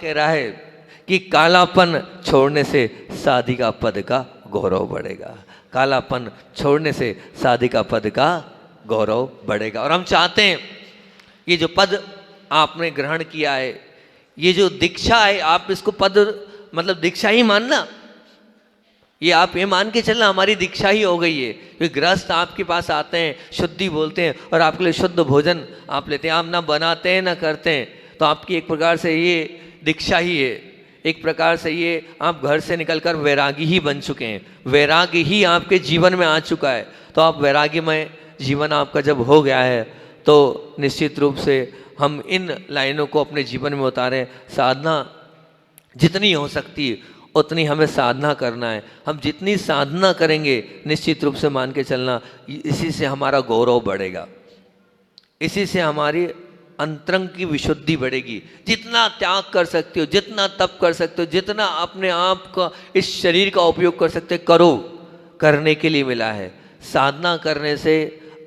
कह रहा है कि कालापन छोड़ने से साधिका पद का गौरव बढ़ेगा। कालापन छोड़ने से साधिका पद का गौरव बढ़ेगा। और हम चाहते हैं ये जो पद आपने ग्रहण किया है, ये जो दीक्षा है, आप इसको पद मतलब दीक्षा ही मानना, ये आप ये मान के चलना हमारी दीक्षा ही हो गई है। क्योंकि गृहस्थ आपके पास आते हैं, शुद्धि बोलते हैं और आपके लिए शुद्ध भोजन आप लेते हैं, आप ना बनाते हैं ना करते हैं, तो आपकी एक प्रकार से ये दीक्षा ही है। एक प्रकार से ये आप घर से निकलकर वैरागी ही बन चुके हैं, वैरागी ही आपके जीवन में आ चुका है। तो आप वैराग्यमय जीवन आपका जब हो गया है तो निश्चित रूप से हम इन लाइनों को अपने जीवन में उतारें। साधना जितनी हो सकती है उतनी हमें साधना करना है। हम जितनी साधना करेंगे निश्चित रूप से मान के चलना, इसी से हमारा गौरव बढ़ेगा, इसी से हमारी अंतरंग की विशुद्धि बढ़ेगी। जितना त्याग कर सकते हो, जितना तप कर सकते हो, जितना अपने आप का इस शरीर का उपयोग कर सकते हो, करो, करने के लिए मिला है। साधना करने से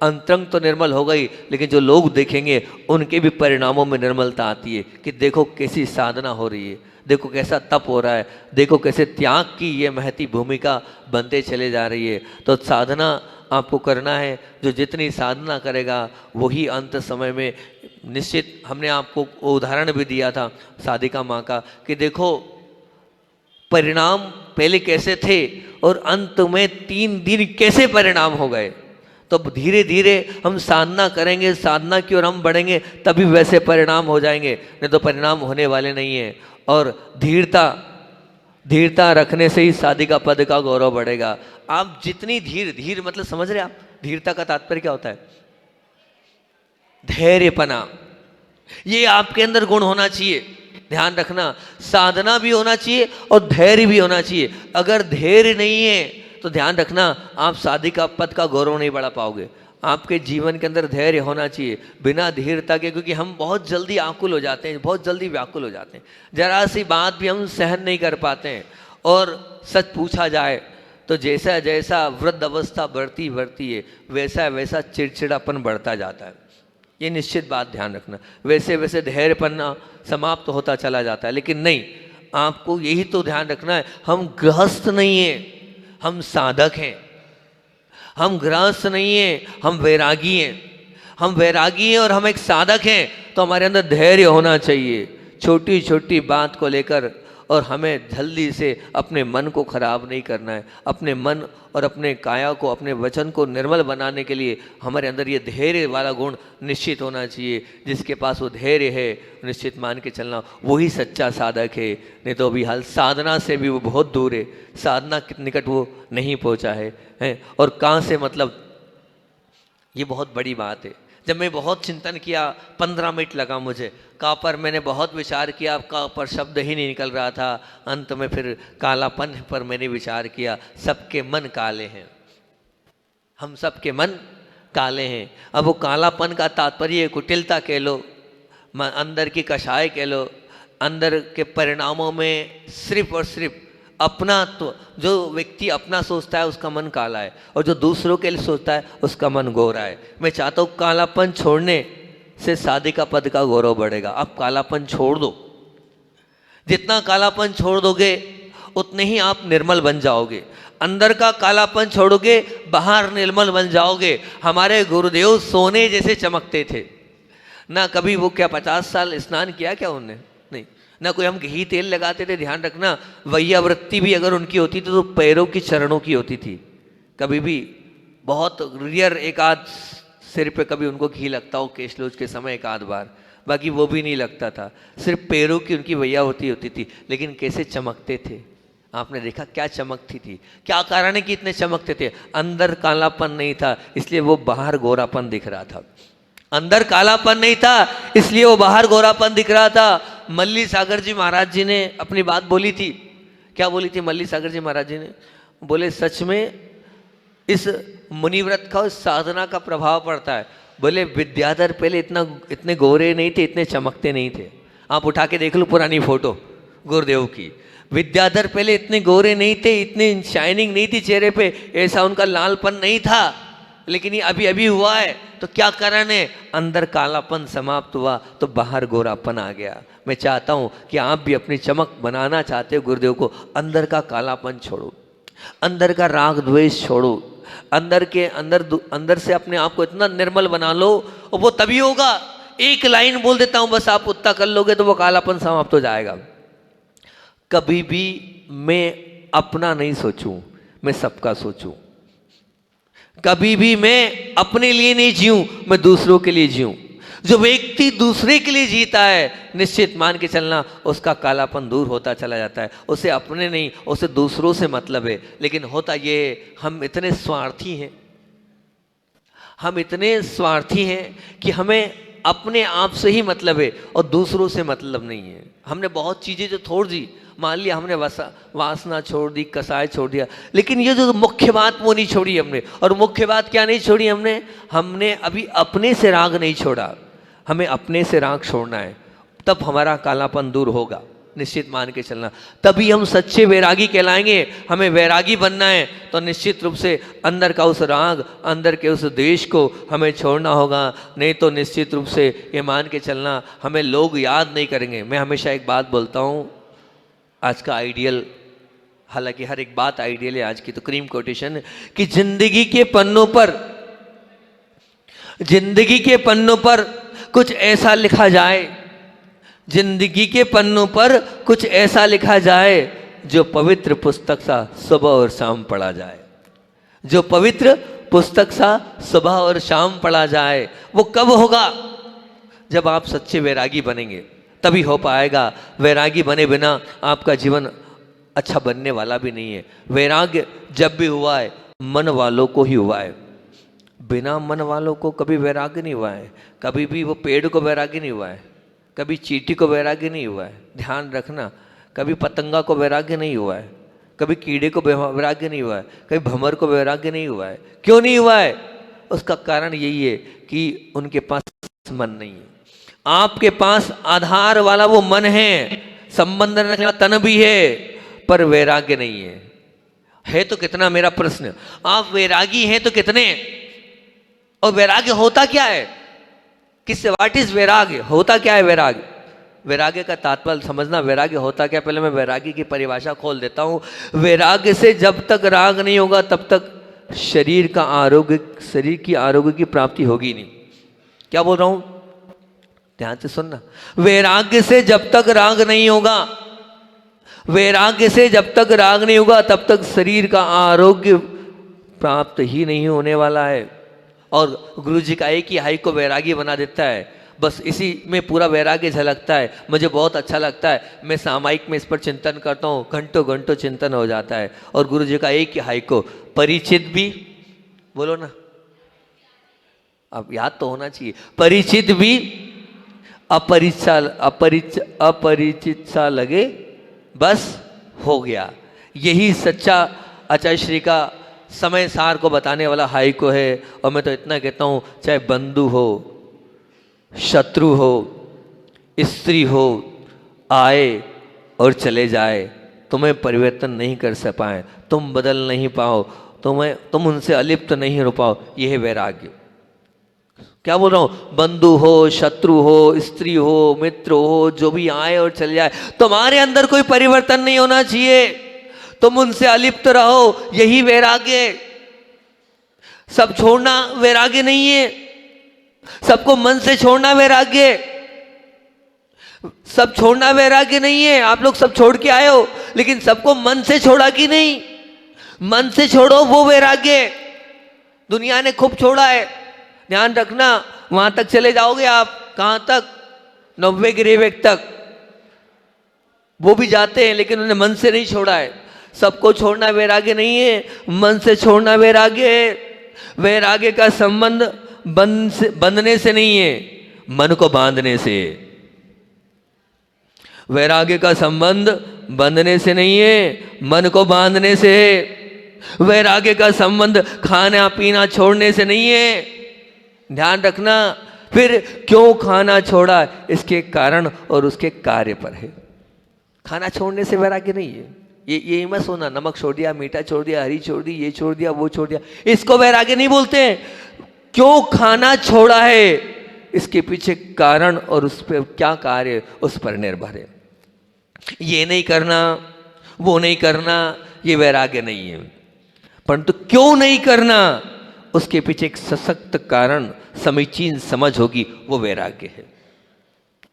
अंतरंग तो निर्मल हो गई, लेकिन जो लोग देखेंगे उनके भी परिणामों में निर्मलता आती है कि देखो कैसी साधना हो रही है, देखो कैसा तप हो रहा है, देखो कैसे त्याग की ये महती भूमिका बनते चले जा रही है। तो साधना आपको करना है। जो जितनी साधना करेगा वही अंत समय में निश्चित, हमने आपको उदाहरण भी दिया था साधिका माँ का कि देखो परिणाम पहले कैसे थे और अंत में 3 दिन कैसे परिणाम हो गए। तो धीरे धीरे हम साधना करेंगे, साधना की ओर हम बढ़ेंगे, तभी वैसे परिणाम हो जाएंगे, नहीं तो परिणाम होने वाले नहीं है। और धीरता रखने से ही साधिका पद का गौरव बढ़ेगा। आप जितनी धीर मतलब समझ रहे आप, धीरता का तात्पर्य क्या होता है? धैर्यपना, ये आपके अंदर गुण होना चाहिए। ध्यान रखना, साधना भी होना चाहिए और धैर्य भी होना चाहिए। अगर धैर्य नहीं है तो ध्यान रखना आप साधिका पद का गौरव नहीं बढ़ा पाओगे। आपके जीवन के अंदर धैर्य होना चाहिए। बिना धीरता के, क्योंकि हम बहुत जल्दी आकुल हो जाते हैं, बहुत जल्दी व्याकुल हो जाते हैं, जरा सी बात भी हम सहन नहीं कर पाते हैं। और सच पूछा जाए तो जैसा जैसा वृद्ध अवस्था बढ़ती बढ़ती है वैसा वैसा चिड़चिड़ापन बढ़ता जाता है। ये निश्चित बात ध्यान रखना। वैसे वैसे धैर्यपन समाप्त होता चला जाता है। लेकिन नहीं, आपको यही तो ध्यान रखना है, हम गृहस्थ नहीं हैं, हम साधक हैं। हम गृहस्थ नहीं हैं, हम वैरागी हैं। हम वैरागी हैं और हम एक साधक हैं, तो हमारे अंदर धैर्य होना चाहिए छोटी छोटी बात को लेकर। और हमें जल्दी से अपने मन को खराब नहीं करना है। अपने मन और अपने काया को, अपने वचन को निर्मल बनाने के लिए हमारे अंदर ये धैर्य वाला गुण निश्चित होना चाहिए। जिसके पास वो धैर्य है निश्चित मान के चलना वही सच्चा साधक है। नहीं तो अभी हाल साधना से भी वो बहुत दूर है, साधना के निकट वो नहीं पहुंचा है। और कहाँ से, मतलब ये बहुत बड़ी बात है। जब मैं बहुत चिंतन किया, 15 मिनट लगा मुझे, का पर मैंने बहुत विचार किया, का पर शब्द ही नहीं निकल रहा था। अंत में फिर कालापन पर मैंने विचार किया। सबके मन काले हैं, हम सबके मन काले हैं। अब वो कालापन का तात्पर्य कुटिलता कह लो, अंदर की कषाय कह लो, अंदर के परिणामों में सिर्फ और सिर्फ अपना, तो जो व्यक्ति अपना सोचता है उसका मन काला है, और जो दूसरों के लिए सोचता है उसका मन गोरा है। मैं चाहता हूँ कालापन छोड़ने से साधिका पद का गौरव बढ़ेगा। आप कालापन छोड़ दो, जितना कालापन छोड़ दोगे उतने ही आप निर्मल बन जाओगे। अंदर का कालापन छोड़ोगे, बाहर निर्मल बन जाओगे। हमारे गुरुदेव सोने जैसे चमकते थे ना। कभी वो क्या 50 साल स्नान किया क्या उन्होंने? नहीं ना। कोई हम घी तेल लगाते थे। ध्यान रखना, वैयावृत्ति भी अगर उनकी होती थी तो पैरों की चरणों की होती थी। कभी भी बहुत रियर एक आध सिर पे कभी उनको घी लगता हो केशलोच के समय एक आध बार, बाकी वो भी नहीं लगता था। सिर्फ पैरों की उनकी वैयावृत्ति होती थी। लेकिन कैसे चमकते थे, आपने देखा क्या चमकती थी। क्या कारण है कि इतने चमकते थे? अंदर कालापन नहीं था इसलिए वो बाहर गोरापन दिख रहा था। अंदर कालापन नहीं था इसलिए वो बाहर गोरापन दिख रहा था। मल्ली सागर जी महाराज जी ने अपनी बात बोली थी। क्या बोली थी मल्ली सागर जी महाराज जी ने? बोले सच में इस मुनिव्रत का, उस साधना का प्रभाव पड़ता है। बोले विद्याधर पहले इतने गोरे नहीं थे, इतने चमकते नहीं थे। आप उठा के देख लो पुरानी फोटो गुरुदेव की। विद्याधर पहले इतने गोरे नहीं थे, इतनी शाइनिंग नहीं थी चेहरे पे, ऐसा उनका लालपन नहीं था। लेकिन ये अभी अभी हुआ है, तो क्या कारण है? अंदर कालापन समाप्त हुआ तो बाहर गोरापन आ गया। मैं चाहता हूं कि आप भी अपनी चमक बनाना चाहते हो गुरुदेव को, अंदर का कालापन छोड़ो, अंदर का राग द्वेष छोड़ो, अंदर से अपने आप को इतना निर्मल बना लो, और वो तभी होगा। एक लाइन बोल देता हूं, बस आप उतना कर लोगे तो वो कालापन समाप्त हो जाएगा। कभी भी मैं अपना नहीं सोचूं, मैं सबका सोचूं। कभी भी मैं अपने लिए नहीं जीऊं, मैं दूसरों के लिए जीऊं। जो व्यक्ति दूसरे के लिए जीता है, निश्चित मान के चलना उसका कालापन दूर होता चला जाता है। उसे अपने नहीं, उसे दूसरों से मतलब है। लेकिन होता ये, हम इतने स्वार्थी हैं, हम इतने स्वार्थी हैं कि हमें अपने आप से ही मतलब है और दूसरों से मतलब नहीं है। हमने बहुत चीज़ें जो छोड़ दी, मान लिया हमने वासना छोड़ दी, कसाय छोड़ दिया, लेकिन ये जो मुख्य बात वो नहीं छोड़ी हमने। और मुख्य बात क्या नहीं छोड़ी हमने अभी अपने से राग नहीं छोड़ा। हमें अपने से राग छोड़ना है, तब हमारा कालापन दूर होगा, निश्चित मान के चलना। तभी हम सच्चे वैरागी कहलाएंगे। हमें वैरागी बनना है तो निश्चित रूप से अंदर का उस राग, अंदर के उस द्वेष को हमें छोड़ना होगा। नहीं तो निश्चित रूप से ये मान के चलना, हमें लोग याद नहीं करेंगे। मैं हमेशा एक बात बोलता हूँ, आज का आइडियल, हालांकि हर एक बात आइडियल है, आज की तो क्रीम कोटेशन है कि जिंदगी के पन्नों पर कुछ ऐसा लिखा जाए, जिंदगी के पन्नों पर कुछ ऐसा लिखा जाए जो पवित्र पुस्तक सा सुबह और शाम पढ़ा जाए। जो पवित्र पुस्तक सा सुबह और शाम पढ़ा जाए। वो कब होगा? जब आप सच्चे वैरागी बनेंगे, तभी हो पाएगा। वैरागी बने बिना आपका जीवन अच्छा बनने वाला भी नहीं है। वैराग्य जब भी हुआ है, मन वालों को ही हुआ है। बिना मन वालों को कभी वैराग्य नहीं हुआ है। कभी भी वो पेड़ को वैराग्य नहीं हुआ है, कभी चींटी को वैराग्य नहीं हुआ है। ध्यान रखना, कभी पतंगा को वैराग्य नहीं हुआ है, कभी कीड़े को वैराग्य नहीं हुआ है, कभी भंवर को वैराग्य नहीं हुआ है। क्यों नहीं हुआ है? उसका कारण यही है कि उनके पास मन नहीं है। आपके पास आधार वाला वो मन है, संबंध रखने वाला तन भी है, पर वैराग्य नहीं है तो कितना? मेरा प्रश्न, आप वैरागी हैं तो कितने? और वैराग्य होता क्या है? किससे? व्हाट इज वैराग्य? होता क्या है वैराग्य? वैराग्य का तात्पर्य समझना, वैराग्य होता क्या? पहले मैं वैराग्य की परिभाषा खोल देता हूं। वैराग्य से जब तक राग नहीं होगा तब तक शरीर की आरोग्य की प्राप्ति होगी नहीं। क्या बोल रहा हूं? ध्यान से सुनना। वैराग्य से जब तक राग नहीं होगा, वैराग्य से जब तक राग नहीं होगा तब तक शरीर का आरोग्य प्राप्त ही नहीं होने वाला है। और गुरु जी का एक ही हाई को वैरागी बना देता है, बस इसी में पूरा वैराग्य झलकता है। मुझे बहुत अच्छा लगता है, मैं सामायिक में इस पर चिंतन करता हूँ, घंटों घंटों चिंतन हो जाता है। और गुरु जी का एक ही हाई को परिचित भी, बोलो ना, अब याद तो होना चाहिए, परिचित भी अपरिचित सा लगे, बस हो गया। यही सच्चा आचार्य श्री का समय सार को बताने वाला हाई को है। और मैं तो इतना कहता हूँ, चाहे बंधु हो, शत्रु हो, स्त्री हो, आए और चले जाए, तुम्हें परिवर्तन नहीं कर पाए, तुम बदल नहीं पाओ, तुम उनसे अलिप्त नहीं हो पाओ, यह है वैराग्य। क्या बोल रहा हूँ? बंधु हो, शत्रु हो, स्त्री हो, मित्र हो, जो भी आए और चले जाए, तुम्हारे अंदर कोई परिवर्तन नहीं होना चाहिए, तुम उनसे अलिप्त रहो, यही वैराग्य। सब छोड़ना वैराग्य नहीं है, सबको मन से छोड़ना वैराग्य। सब छोड़ना वैराग्य नहीं है। आप लोग सब छोड़ के आए हो, लेकिन सबको मन से छोड़ा कि नहीं? मन से छोड़ो, वो वैराग्य। दुनिया ने खूब छोड़ा है, ध्यान रखना, वहां तक चले जाओगे आप। कहां तक? 90 गिरेवेक तक वो भी जाते हैं, लेकिन उन्हें मन से नहीं छोड़ा है। सबको छोड़ना वैराग्य नहीं है, मन से छोड़ना वैराग्य है। वैराग्य का संबंध बंधने से नहीं है, मन को बांधने से। वैराग्य का संबंध बंधने से नहीं है, मन को बांधने से है। वैराग्य का संबंध खाना पीना छोड़ने से नहीं है। ध्यान रखना। फिर क्यों खाना छोड़ा, इसके कारण और उसके कार्य पर है। खाना छोड़ने से वैराग्य नहीं है, ये मत सोना, नमक छोड़ दिया, मीठा छोड़ दिया, हरी छोड़ दी, ये छोड़ दिया, वो छोड़ दिया, इसको वैराग्य नहीं बोलते हैं। क्यों खाना छोड़ा है, इसके पीछे कारण और उस पर क्या कार्य, उस पर निर्भर है। ये नहीं करना, वो नहीं करना, ये वैराग्य नहीं है। परंतु क्यों नहीं करना, उसके पीछे एक सशक्त कारण, समीचीन समझ होगी, वो वैराग्य है।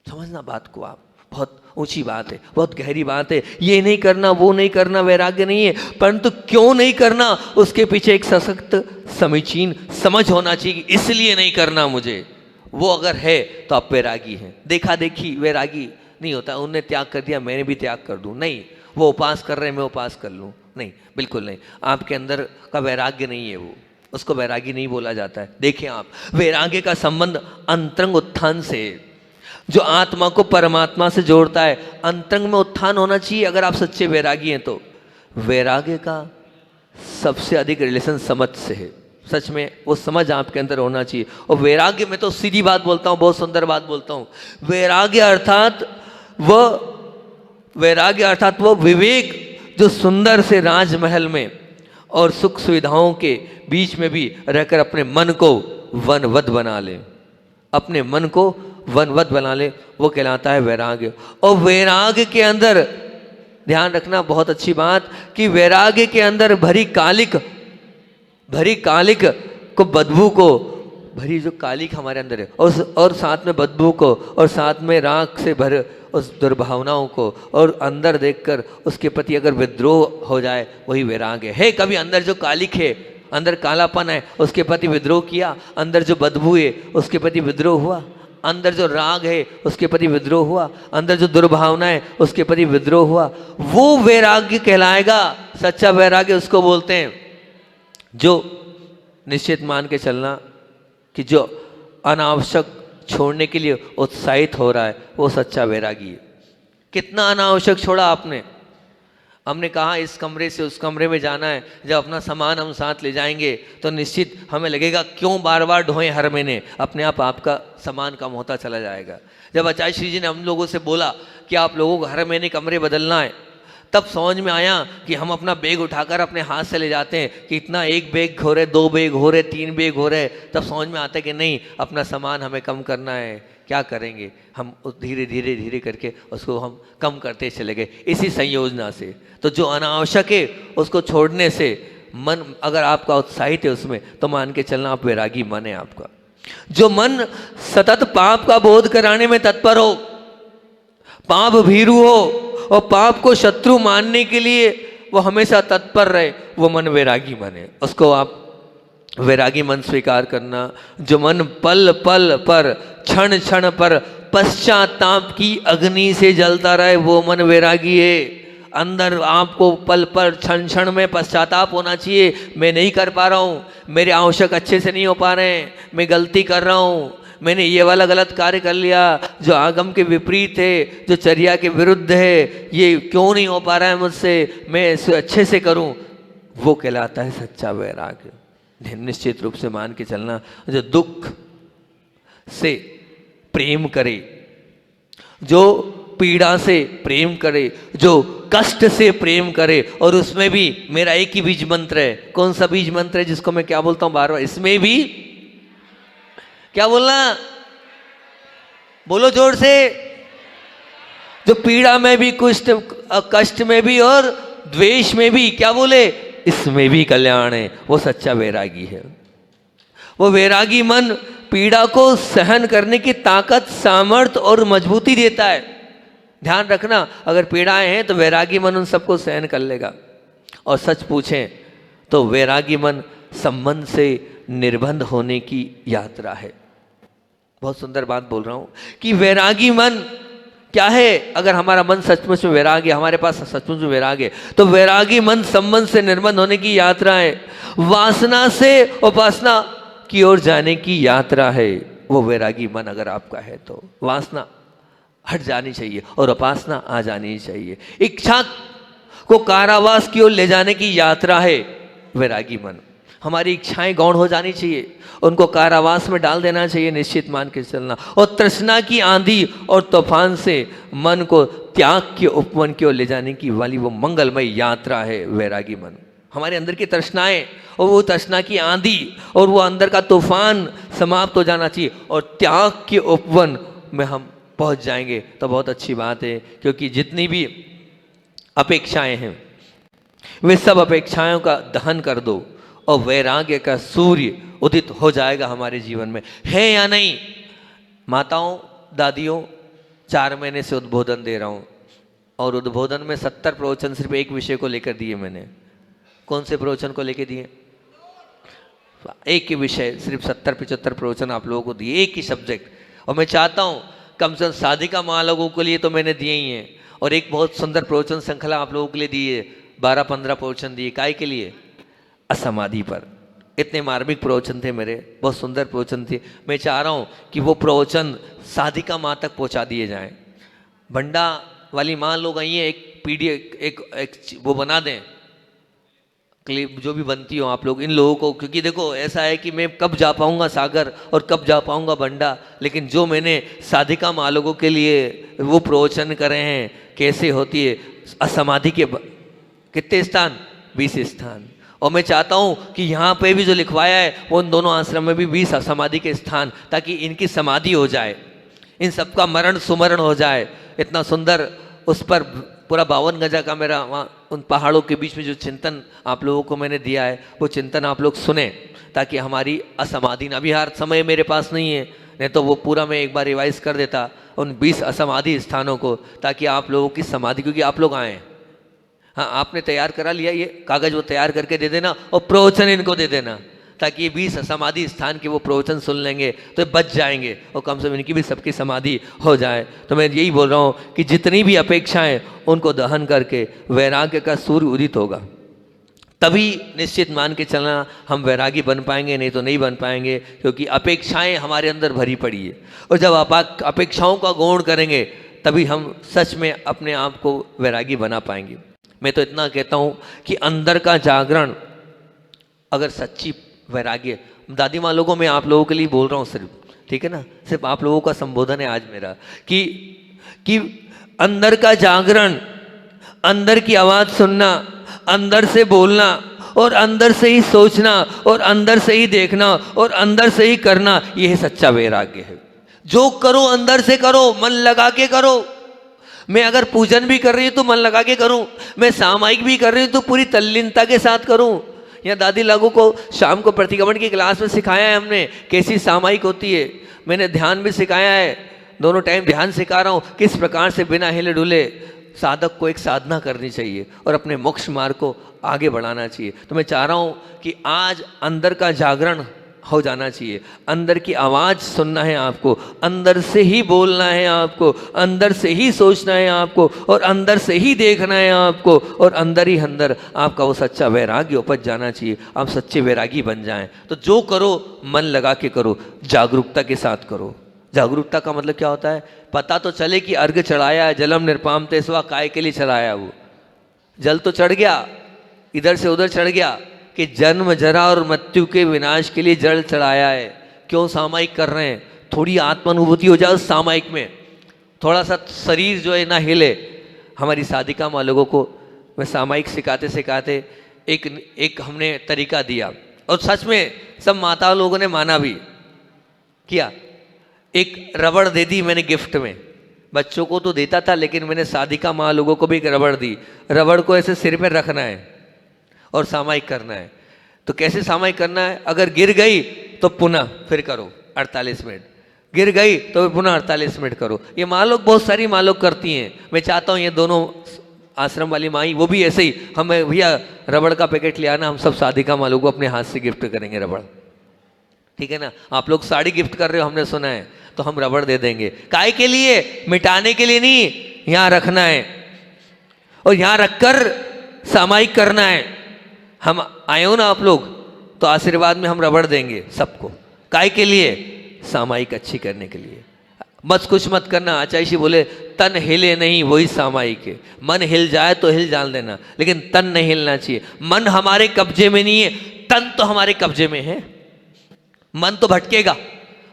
समझना बात को आप, बहुत ऊंची बात है, बहुत गहरी बात है। ये नहीं करना, वो नहीं करना, वैराग्य नहीं है। परंतु क्यों नहीं करना, उसके पीछे एक सशक्त समीचीन समझ होना चाहिए, इसलिए नहीं करना मुझे। वो अगर है तो आप वैरागी हैं। देखा देखी वैरागी नहीं होता, उन्होंने त्याग कर दिया मैंने भी त्याग कर दूं, नहीं। वो उपास कर रहे हैं मैं उपास कर लूं, नहीं, बिल्कुल नहीं। आपके अंदर का वैराग्य नहीं है वो, उसको वैरागी नहीं बोला जाता है। देखें आप, वैराग्य का संबंध अंतरंग उत्थान से है, जो आत्मा को परमात्मा से जोड़ता है। अंतरंग में उत्थान होना चाहिए अगर आप सच्चे वैरागी हैं तो। वैराग्य का सबसे अधिक रिलेशन समझ से है। सच में वो समझ आपके अंदर होना चाहिए। और वैराग्य में तो सीधी बात बोलता हूँ, बहुत सुंदर बात बोलता हूँ। वैराग्य अर्थात वो विवेक जो सुंदर से राजमहल में और सुख सुविधाओं के बीच में भी रहकर अपने मन को वनवत बना ले, अपने मन को वनवत बना ले, वो कहलाता है वैराग्य। और वैराग्य के अंदर ध्यान रखना, बहुत अच्छी बात, कि वैराग्य के अंदर भरी कालिक को, बदबू को, भरी जो कालिक हमारे अंदर है, और साथ में बदबू को, और साथ में राख से भर उस दुर्भावनाओं को, और अंदर देखकर उसके प्रति अगर विद्रोह हो जाए, वही वैराग्य है। कभी अंदर जो कालिक है, अंदर कालापन है, उसके प्रति विद्रोह किया, अंदर जो बदबू है उसके प्रति विद्रोह हुआ, अंदर जो राग है उसके प्रति विद्रोह हुआ, अंदर जो दुर्भावना है उसके प्रति विद्रोह हुआ, वो वैराग्य कहलाएगा। सच्चा वैराग्य उसको बोलते हैं जो निश्चित मान के चलना कि जो अनावश्यक छोड़ने के लिए उत्साहित हो रहा है, वो सच्चा वैरागी है। कितना अनावश्यक छोड़ा आपने। हमने कहा इस कमरे से उस कमरे में जाना है, जब अपना सामान हम साथ ले जाएंगे तो निश्चित हमें लगेगा क्यों बार बार ढोएं हर महीने, अपने आप आपका सामान कम होता चला जाएगा। जब आचार्य श्री जी ने हम लोगों से बोला कि आप लोगों को हर महीने कमरे बदलना है, तब समझ में आया कि हम अपना बैग उठाकर अपने हाथ से ले जाते हैं कि इतना एक बैग हो रहे, 2 बैग हो रहे, 3 बैग हो रहे। तब समझ में आता है कि नहीं, अपना सामान हमें कम करना है। क्या करेंगे हम, धीरे धीरे धीरे करके उसको हम कम करते चले गए इसी संयोजना से। तो जो अनावश्यक है उसको छोड़ने से मन अगर आपका उत्साहित है उसमें, तो मान के चलना आप वैरागी मन है आपका। जो मन सतत पाप का बोध कराने में तत्पर हो, पाप भीरू हो और पाप को शत्रु मानने के लिए वो हमेशा तत्पर रहे, वो मन वैरागी मन है। उसको आप वैरागी मन स्वीकार करना। जो मन पल पल पर, क्षण क्षण पर पश्चाताप की अग्नि से जलता रहे, वो मन वैरागी है। अंदर आपको पल पर, क्षण क्षण में पश्चाताप होना चाहिए, मैं नहीं कर पा रहा हूँ, मेरे आवश्यक अच्छे से नहीं हो पा रहे हैं, मैं गलती कर रहा हूँ, मैंने ये वाला गलत कार्य कर लिया जो आगम के विपरीत है, जो चर्या के विरुद्ध है, ये क्यों नहीं हो पा रहा है मुझसे, मैं इसे अच्छे से करूं। वो कहलाता है सच्चा वैराग्य। निश्चित रूप से मान के चलना, जो दुख से प्रेम करे, जो पीड़ा से प्रेम करे, जो कष्ट से प्रेम करे, और उसमें भी मेरा एक ही बीज मंत्र है। कौन सा बीज मंत्र है जिसको मैं क्या बोलता हूं बार बार, इसमें भी क्या बोलना, बोलो जोर से, जो पीड़ा में भी, कष्ट में भी और द्वेष में भी, क्या बोले, इसमें भी कल्याण है। वो सच्चा वैरागी है। वो वैरागी मन पीड़ा को सहन करने की ताकत, सामर्थ्य और मजबूती देता है। ध्यान रखना, अगर पीड़ाएं हैं तो वैरागी मन उन सबको सहन कर लेगा। और सच पूछें तो वैरागी मन संबंध से निर्बंध होने की यात्रा है। बहुत सुंदर बात बोल रहा हूं कि वैरागी मन क्या है। अगर हमारा मन सचमुच में वैराग्य, हमारे पास सचमुच में वैराग्य, तो वैरागी मन संबंध से निर्बंध होने की यात्रा है, वासना से उपासना की ओर जाने की यात्रा है। वो वैरागी मन अगर आपका है तो वासना हट जानी चाहिए और उपासना आ जानी चाहिए। इच्छा को कारावास की ओर ले जाने की यात्रा है वैरागी मन। हमारी इच्छाएं गौण हो जानी चाहिए, उनको कारावास में डाल देना चाहिए, निश्चित मान के चलना। और तृष्णा की आंधी और तूफान से मन को त्याग के उपवन की ओर ले जाने की वाली वो मंगलमय यात्रा है वैरागी मन। हमारे अंदर की तृष्णाएं और वो तृष्णा की आंधी और वो अंदर का तूफान समाप्त हो जाना चाहिए और त्याग के उपवन में हम पहुंच जाएंगे तो बहुत अच्छी बात है। क्योंकि जितनी भी अपेक्षाएं हैं वे सब अपेक्षाओं का दहन कर दो और वैराग्य का सूर्य उदित हो जाएगा हमारे जीवन में। है या नहीं? माताओं दादियों, 4 महीने से उद्बोधन दे रहा हूँ और उद्बोधन में 70 प्रवचन सिर्फ एक विषय को लेकर दिए मैंने। कौन से प्रवचन को लेकर दिए? एक ही विषय, सिर्फ 70-75 प्रवचन आप लोगों को दिए, एक ही सब्जेक्ट। और मैं चाहता हूँ कम से कम साधिका माँ लोगों के लिए तो मैंने दिए ही हैं और एक बहुत सुंदर प्रवचन श्रृंखला आप लोगों के लिए दिए, 12-15 प्रवचन दिए। काय के लिए? असमाधि पर। इतने मार्मिक प्रवचन थे मेरे, बहुत सुंदर प्रवचन थे। मैं चाह रहा हूँ कि वो प्रवचन साधिका माँ तक पहुँचा दिए जाएं। भंडा वाली माँ लोग आई हैं, एक PDF एक वो बना दें, क्लिप जो भी बनती हो आप लोग इन लोगों को। क्योंकि देखो ऐसा है कि मैं कब जा पाऊँगा सागर और कब जा पाऊँगा भंडा, लेकिन जो मैंने साधिका माँ लोगों के लिए वो प्रवचन करे हैं, कैसे होती है असमाधि के कितने स्थान? 20 स्थान। और मैं चाहता हूँ कि यहाँ पे भी जो लिखवाया है वो उन दोनों आश्रम में भी 20 समाधि के स्थान, ताकि इनकी समाधि हो जाए, इन सबका मरण सुमरण हो जाए। इतना सुंदर उस पर पूरा 52 गजा का मेरा वहाँ उन पहाड़ों के बीच में जो चिंतन आप लोगों को मैंने दिया है वो चिंतन आप लोग सुने, ताकि हमारी असमाधि न। अभी हर समय मेरे पास नहीं है, नहीं तो वो पूरा मैं एक बार रिवाइज कर देता उन 20 असमाधि स्थानों को, ताकि आप लोगों की समाधि, क्योंकि आप लोग आए। हाँ, आपने तैयार करा लिया, ये कागज वो तैयार करके दे देना और प्रवचन इनको दे देना, ताकि ये 20 समाधि स्थान के वो प्रवचन सुन लेंगे तो बच जाएंगे और कम से कम इनकी भी सबकी समाधि हो जाए। तो मैं यही बोल रहा हूँ कि जितनी भी अपेक्षाएं उनको दहन करके वैराग्य का सूर्य उदित होगा, तभी निश्चित मान के चलना हम वैरागी बन पाएंगे, नहीं तो नहीं बन पाएंगे। क्योंकि अपेक्षाएं हमारे अंदर भरी पड़ी है और जब आप अपेक्षाओं का गौण करेंगे तभी हम सच में अपने आप को वैरागी बना पाएंगे। मैं तो इतना कहता हूँ कि अंदर का जागरण, अगर सच्ची वैराग्य, दादी माँ लोगों, मैं आप लोगों के लिए बोल रहा हूँ सिर्फ, ठीक है ना, सिर्फ आप लोगों का संबोधन है आज मेरा, कि अंदर का जागरण, अंदर की आवाज़ सुनना, अंदर से बोलना और अंदर से ही सोचना और अंदर से ही देखना और अंदर से ही करना, यह सच्चा वैराग्य है। जो करो अंदर से करो, मन लगा के करो। मैं अगर पूजन भी कर रही हूँ तो मन लगा के करूँ, मैं सामायिक भी कर रही हूँ तो पूरी तल्लीनता के साथ करूँ। या दादी लागू को शाम को प्रतिक्रमण की क्लास में सिखाया है हमने कैसी सामायिक होती है। मैंने ध्यान भी सिखाया है, दोनों टाइम ध्यान सिखा रहा हूँ किस प्रकार से बिना हिले डुले साधक को एक साधना करनी चाहिए और अपने मोक्ष मार्ग को आगे बढ़ाना चाहिए। तो मैं चाह रहा हूँ कि आज अंदर का जागरण हो जाना चाहिए, अंदर की आवाज़ सुनना है आपको, अंदर से ही बोलना है आपको, अंदर से ही सोचना है आपको और अंदर से ही देखना है आपको और अंदर ही अंदर आपका वो सच्चा वैराग्य उपज जाना चाहिए। आप सच्चे वैरागी बन जाएं। तो जो करो मन लगा के करो, जागरूकता के साथ करो। जागरूकता का मतलब क्या होता है? पता तो चले कि अर्घ चढ़ाया है, जलम निर्पाम तेस्वा, काय के लिए चढ़ाया, वो जल तो चढ़ गया, इधर से उधर चढ़ गया कि जन्म जरा और मृत्यु के विनाश के लिए जल चढ़ाया है। क्यों सामायिक कर रहे हैं? थोड़ी आत्मानुभूति हो जाए उस सामायिक में, थोड़ा सा शरीर जो है ना हिले। हमारी साधिका माँ लोगों को मैं सामायिक सिखाते सिखाते एक हमने तरीका दिया और सच में सब माता लोगों ने माना भी किया। एक रबड़ दे दी मैंने गिफ्ट में, बच्चों को तो देता था लेकिन मैंने साधिका माँ लोगों को भी एक रबड़ दी। रबड़ को ऐसे सिर पे रखना है और सामायिक करना है। तो कैसे सामायिक करना है? अगर गिर गई तो पुनः फिर करो 48 मिनट, गिर गई तो पुनः 48 मिनट करो। ये माँ लोग, बहुत सारी माँ लोग करती हैं। मैं चाहता हूँ ये दोनों आश्रम वाली माई वो भी ऐसे ही, हमें भैया रबड़ का पैकेट ले आना, हम सब साधिका माँ लोगों को अपने हाथ से गिफ्ट करेंगे रबड़, ठीक है ना। आप लोग साड़ी गिफ्ट कर रहे हो हमने सुना है, तो हम रबड़ दे देंगे। काय के लिए? मिटाने के लिए नहीं, यहाँ रखना है और यहाँ रखकर सामायिक करना है। हम आए हो ना आप लोग, तो आशीर्वाद में हम रबड़ देंगे सबको। काय के लिए? सामायिक अच्छी करने के लिए। बस कुछ मत करना। आचार्य जी बोले तन हिले नहीं वही सामायिक है। मन हिल जाए तो हिल जान देना, लेकिन तन नहीं हिलना चाहिए। मन हमारे कब्जे में नहीं है, तन तो हमारे कब्जे में है। मन तो भटकेगा,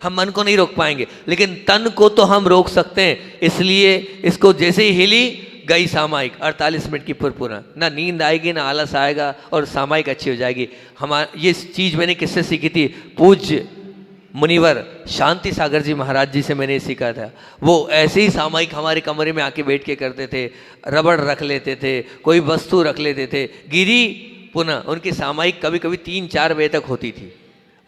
हम मन को नहीं रोक पाएंगे, लेकिन तन को तो हम रोक सकते हैं। इसलिए इसको जैसे ही हिली गई सामायिक 48 मिनट की पुरपुरा, ना नींद आएगी ना आलस आएगा और सामायिक अच्छी हो जाएगी। ये चीज़ मैंने किससे सीखी थी? पूज्य मुनिवर शांति सागर जी महाराज जी से मैंने सीखा था। वो ऐसे ही सामायिक हमारे कमरे में आके बैठ के करते थे, रबड़ रख लेते थे, कोई वस्तु रख लेते थे। गिरी पुनः उनकी सामायिक कभी कभी 3-4 बजे तक होती थी।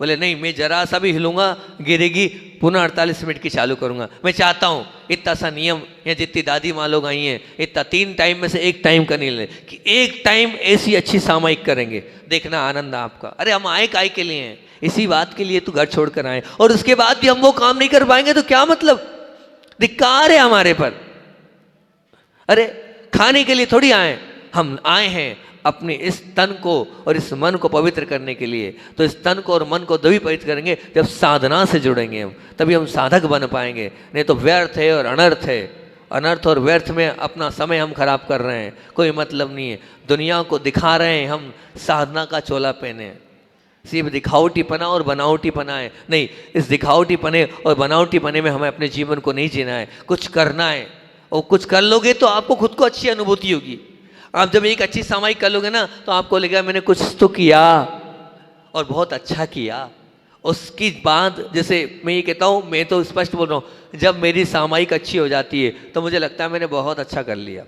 बोले नहीं, मैं जरा सा भी हिलूंगा गिरेगी, पुनः 48 मिनट की चालू करूंगा। मैं चाहता हूँ इतना सा नियम, या जितनी दादी माँ लोग आई हैं इतना 3 टाइम में से 1 टाइम का नहीं ले कि 1 टाइम ऐसी अच्छी सामायिक करेंगे, देखना आनंद आपका। अरे हम आए काय के लिए हैं? इसी बात के लिए तो घर छोड़ कर आए, और उसके बाद भी हम वो काम नहीं कर पाएंगे तो क्या मतलब? धिक्कार है हमारे पर। अरे खाने के लिए थोड़ी आए, हम आए हैं अपने इस तन को और इस मन को पवित्र करने के लिए। तो इस तन को और मन को तभी पवित्र करेंगे जब साधना से जुड़ेंगे हम, तभी हम साधक बन पाएंगे। नहीं तो व्यर्थ है और अनर्थ है। अनर्थ और व्यर्थ में अपना समय हम खराब कर रहे हैं, कोई मतलब नहीं है। दुनिया को दिखा रहे हैं हम साधना का चोला पहने, सिर्फ दिखावटीपना और बनावटीपना है। नहीं, इस दिखावटीपने और बनावटीपने में हमें अपने जीवन को नहीं जीना है, कुछ करना है। और कुछ कर लोगे तो आपको खुद को अच्छी अनुभूति होगी। आप जब एक अच्छी सामायिक कर लोगे ना तो आपको लगेगा मैंने कुछ तो किया और बहुत अच्छा किया। उसकी बाद जैसे मैं ये कहता हूँ, मैं तो स्पष्ट बोल रहा हूँ, जब मेरी सामायिक अच्छी हो जाती है तो मुझे लगता है मैंने बहुत अच्छा कर लिया।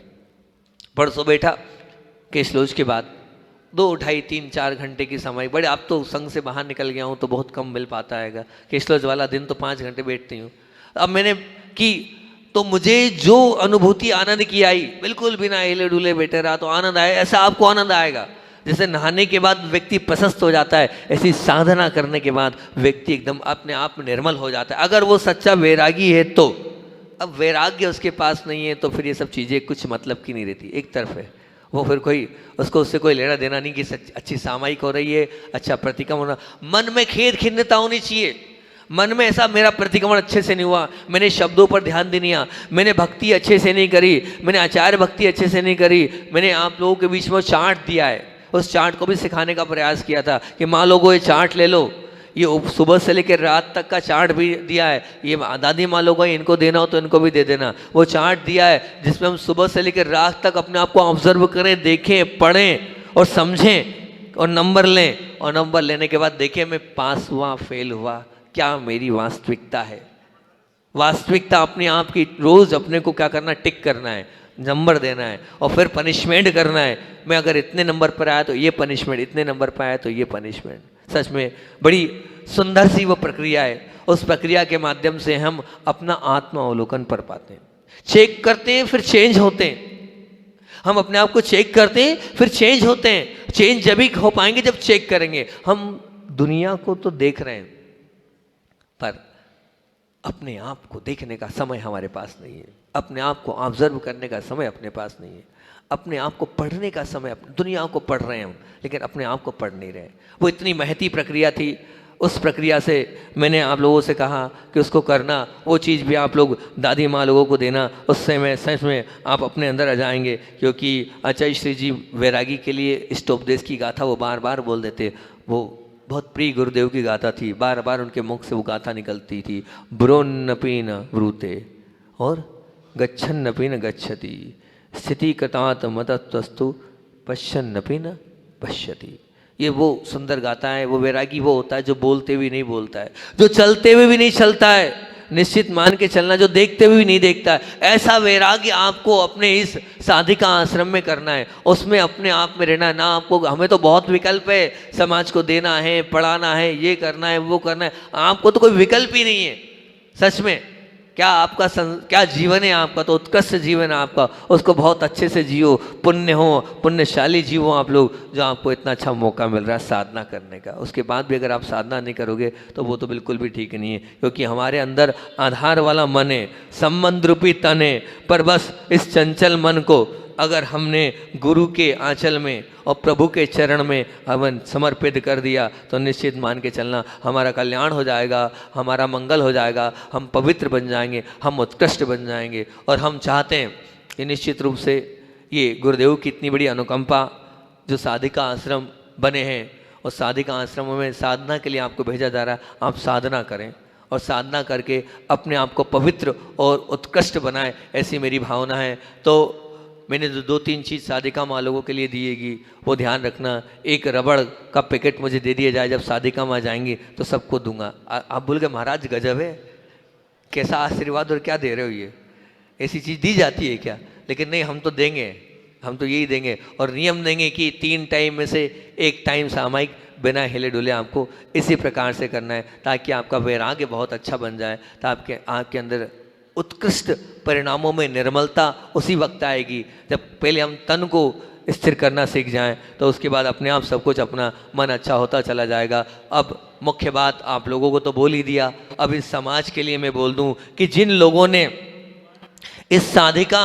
परसों बैठा केशलोज के बाद 2, 2.5, 3, 4 घंटे की सामायिक। बड़े आप तो संघ से बाहर निकल गया हूँ तो बहुत कम मिल पाता है। केशलोज वाला दिन तो 5 घंटे बैठती हूँ। अब मैंने की तो मुझे जो अनुभूति आनंद की आई, बिल्कुल बिना हिले डुले बैठे रहा तो आनंद आया। ऐसा आपको आनंद आएगा जैसे नहाने के बाद व्यक्ति प्रशस्त हो जाता है, ऐसी साधना करने के बाद व्यक्ति एकदम अपने आप में निर्मल हो जाता है। अगर वो सच्चा वैरागी है तो। अब वैराग्य उसके पास नहीं है तो फिर ये सब चीज़ें कुछ मतलब की नहीं रहती, एक तरफ है वो। फिर कोई उसको उससे कोई लेना देना नहीं कि अच्छी सामायिक हो रही है, अच्छा प्रतिक्रमण होना। मन में खेद खिन्नता होनी चाहिए। मन में ऐसा मेरा प्रतिक्रमण अच्छे से नहीं हुआ, मैंने शब्दों पर ध्यान नहीं दिया, मैंने भक्ति अच्छे से नहीं करी, मैंने आचार्य भक्ति अच्छे से नहीं करी, मैंने आप लोगों के बीच में चार्ट दिया है, उस चार्ट को भी सिखाने का प्रयास किया था कि माँ लोगों ये चार्ट ले लो, ये सुबह से लेकर रात तक का चार्ट भी दिया है, ये दादी माँ लोगों इनको देना हो तो इनको भी दे देना। वो चार्ट दिया है जिसमें हम सुबह से लेकर रात तक अपने आप को ऑब्जर्व करें, देखें, पढ़ें और समझें और नंबर लें। और नंबर लेने के बाद देखें मैं पास हुआ फेल हुआ, क्या मेरी वास्तविकता है। वास्तविकता अपने आप की रोज अपने को क्या करना, टिक करना है, नंबर देना है और फिर पनिशमेंट करना है। मैं अगर इतने नंबर पर आया तो ये पनिशमेंट, इतने नंबर पर आया तो ये पनिशमेंट। सच में बड़ी सुंदर सी वो प्रक्रिया है। उस प्रक्रिया के माध्यम से हम अपना आत्मा अवलोकन कर पाते हैं, चेक करते हैं, फिर चेंज होते हैं। हम अपने आप को चेक करते हैं फिर चेंज होते हैं। चेंज जब ही हो पाएंगे जब चेक करेंगे। हम दुनिया को तो देख रहे हैं पर अपने आप को देखने का समय हमारे पास नहीं है, अपने आप को ऑब्जर्व करने का समय अपने पास नहीं है, अपने आप को पढ़ने का समय। दुनिया को पढ़ रहे हैं हम लेकिन अपने आप को पढ़ नहीं रहे। वो इतनी महती प्रक्रिया थी, उस प्रक्रिया से मैंने आप लोगों से कहा कि उसको करना, वो चीज़ भी आप लोग दादी माँ लोगों को देना, उससे मैं सच में आप अपने अंदर आ जाएंगे। क्योंकि आचार्य श्री जी वैरागी के लिए इष्टोपदेश की गाथा वो बार बार बोल देते। वो बहुत प्रिय गुरुदेव की गाथा थी, बार बार उनके मुख से वो गाथा निकलती थी। ब्रोन्नपि न ब्रूते और गच्छन्नपि न गच्छति, स्थिति कतात मतत्वस्तु पश्यन्नपि न पश्यति। ये वो सुंदर गाथा है। वो वैरागी वो होता है जो बोलते हुए नहीं बोलता है, जो चलते हुए भी नहीं चलता है, निश्चित मान के चलना, जो देखते हुए भी नहीं देखता है। ऐसा वैराग्य आपको अपने इस साधिका आश्रम में करना है, उसमें अपने आप में रहना है ना। आपको, हमें तो बहुत विकल्प है, समाज को देना है, पढ़ाना है, ये करना है, वो करना है। आपको तो कोई विकल्प ही नहीं है। सच में क्या आपका क्या जीवन है आपका, तो उत्कृष्ट जीवन है आपका, उसको बहुत अच्छे से जियो, पुण्य हो, पुण्यशाली जीवो आप लोग, जो आपको इतना अच्छा मौका मिल रहा है साधना करने का। उसके बाद भी अगर आप साधना नहीं करोगे तो वो तो बिल्कुल भी ठीक नहीं है। क्योंकि हमारे अंदर आधार वाला मन है, संबंध रूपी तन है, पर बस इस चंचल मन को अगर हमने गुरु के आंचल में और प्रभु के चरण में हवन समर्पित कर दिया तो निश्चित मान के चलना हमारा कल्याण हो जाएगा, हमारा मंगल हो जाएगा, हम पवित्र बन जाएंगे, हम उत्कृष्ट बन जाएंगे। और हम चाहते हैं कि निश्चित रूप से ये गुरुदेव की इतनी बड़ी अनुकंपा जो साधिका आश्रम बने हैं, और साधिका आश्रमों में साधना के लिए आपको भेजा जा रहा है, आप साधना करें और साधना करके अपने आप को पवित्र और उत्कृष्ट बनाए, ऐसी मेरी भावना है। तो मैंने जो 2-3 चीज़ साधिका माँ लोगों के लिए दिएगी वो ध्यान रखना। एक रबड़ का पैकेट मुझे दे दिया जाए, जब साधिका माँ जाएंगी तो सबको दूंगा। आप बोल गए महाराज गजब है, कैसा आशीर्वाद और क्या दे रहे हो, ये ऐसी चीज़ दी जाती है क्या? लेकिन नहीं, हम तो देंगे, हम तो यही देंगे। और नियम देंगे कि 3 टाइम में से 1 टाइम सामायिक बिना हिले डुले आपको इसी प्रकार से करना है, ताकि आपका वैराग्य बहुत अच्छा बन जाए, ताकि आपके अंदर उत्कृष्ट परिणामों में निर्मलता उसी वक्त आएगी जब पहले हम तन को स्थिर करना सीख जाएं, तो उसके बाद अपने आप सब कुछ अपना मन अच्छा होता चला जाएगा। अब मुख्य बात आप लोगों को तो बोल ही दिया, अब इस समाज के लिए मैं बोल दूं कि जिन लोगों ने इस साधिका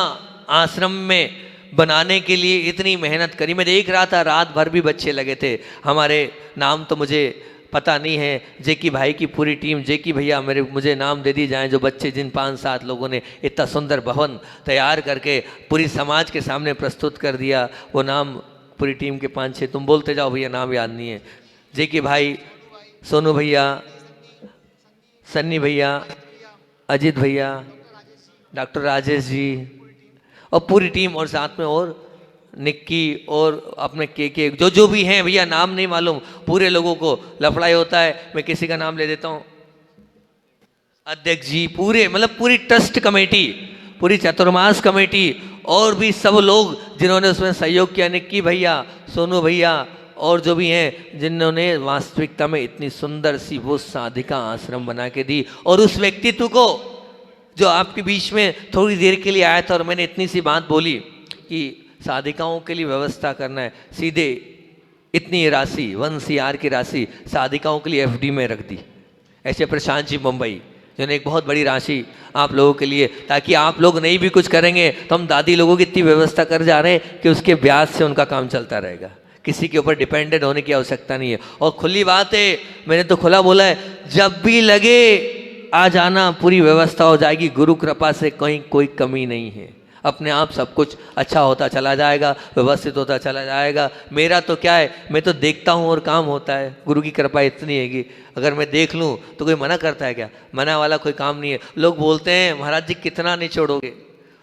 आश्रम में बनाने के लिए इतनी मेहनत करी, मैं देख रहा था रात भर भी बच्चे लगे थे। हमारे नाम तो मुझे पता नहीं है, जेकी भाई की पूरी टीम, जेकी भैया मुझे नाम दे दिए जाएं, जो बच्चे जिन 5-7 लोगों ने इतना सुंदर भवन तैयार करके पूरी समाज के सामने प्रस्तुत कर दिया। वो नाम पूरी टीम के 5-6 तुम बोलते जाओ भैया, नाम याद नहीं है। जेकी भाई, सोनू भैया, सन्नी भैया, अजित भैया, डॉक्टर राजेश जी और पूरी टीम, और साथ में और निक्की और अपने के जो भी हैं भैया, नाम नहीं मालूम, पूरे लोगों को लफड़ाई होता है, मैं किसी का नाम ले देता हूँ, अध्यक्ष जी, पूरे मतलब पूरी ट्रस्ट कमेटी, पूरी चतुर्मास कमेटी और भी सब लोग जिन्होंने उसमें सहयोग किया, निक्की भैया, सोनू भैया और जो भी हैं, जिन्होंने वास्तविकता में इतनी सुंदर सी वो साधिका आश्रम बना के दी। और उस व्यक्तित्व को जो आपके बीच में थोड़ी देर के लिए आया था और मैंने इतनी सी बात बोली कि साधिकाओं के लिए व्यवस्था करना है, सीधे इतनी राशि 1 CR की राशि साधिकाओं के लिए FD में रख दी। ऐसे प्रशांत जी मुंबई, जिन्होंने एक बहुत बड़ी राशि आप लोगों के लिए, ताकि आप लोग नहीं भी कुछ करेंगे तो हम दादी लोगों की इतनी व्यवस्था कर जा रहे हैं कि उसके ब्याज से उनका काम चलता रहेगा, किसी के ऊपर डिपेंडेंट होने की आवश्यकता नहीं है। और खुली बात है, मैंने तो खुला बोला है, जब भी लगे आ जाना, पूरी व्यवस्था हो जाएगी। गुरु कृपा से कहीं कोई कमी नहीं है, अपने आप सब कुछ अच्छा होता चला जाएगा, व्यवस्थित होता चला जाएगा। मेरा तो क्या है, मैं तो देखता हूँ और काम होता है। गुरु की कृपा इतनी है कि अगर मैं देख लूँ तो कोई मना करता है क्या? मना वाला कोई काम नहीं है। लोग बोलते हैं महाराज जी कितना नहीं छोड़ोगे,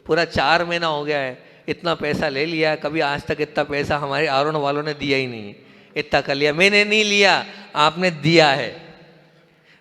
पूरा 4 महीना हो गया है, इतना पैसा ले लिया है, कभी आज तक इतना पैसा हमारे आरोन वालों ने दिया ही नहीं। इतना कर लिया, मैंने नहीं लिया, आपने दिया है,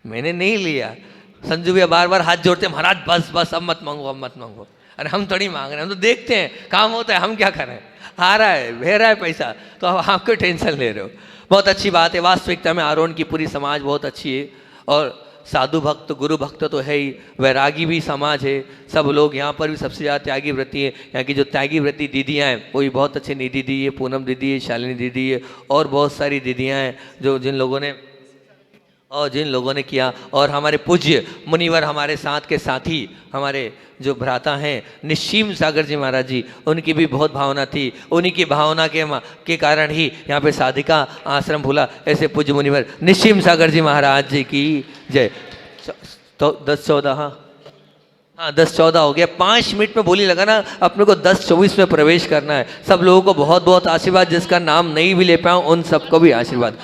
मैंने नहीं लिया। संजू भैया बार बार हाथ जोड़ते हैं, महाराज बस बस अब मत मांगो, अब मत मांगो। अरे हम थोड़ी मांग रहे हैं, हम तो देखते हैं काम होता है, हम क्या करें, आ रहा है बह रहा है पैसा, तो अब आप क्यों टेंशन ले रहे हो। बहुत अच्छी बात है, वास्तविकता में आरोन की पूरी समाज बहुत अच्छी है, और साधु भक्त गुरु भक्त तो है ही, वैरागी भी समाज है। सब लोग यहाँ पर भी सबसे ज़्यादा त्यागी व्रती है। यहाँ की जो त्यागी व्रती दीदियाँ हैं वो भी बहुत अच्छी, निधि दी है, पूनम दीदी है, शालिनी दीदी है, और बहुत सारी दीदियाँ हैं जो जिन लोगों ने किया। और हमारे पूज्य मुनिवर, हमारे साथ के साथी, हमारे जो भ्राता हैं निश्चिम सागर जी महाराज जी, उनकी भी बहुत भावना थी। उन्हीं की भावना के कारण ही यहाँ पे साधिका आश्रम खुला। ऐसे पूज्य मुनिवर निश्चिम सागर जी महाराज जी की जय। तो 10-14, हाँ 10-14 हो गया। 5 मिनट में बोली लगा ना, अपने को 10-24 में प्रवेश करना है। सब लोगों को बहुत बहुत आशीर्वाद, जिसका नाम नहीं भी ले पाऊँ उन सबको भी आशीर्वाद।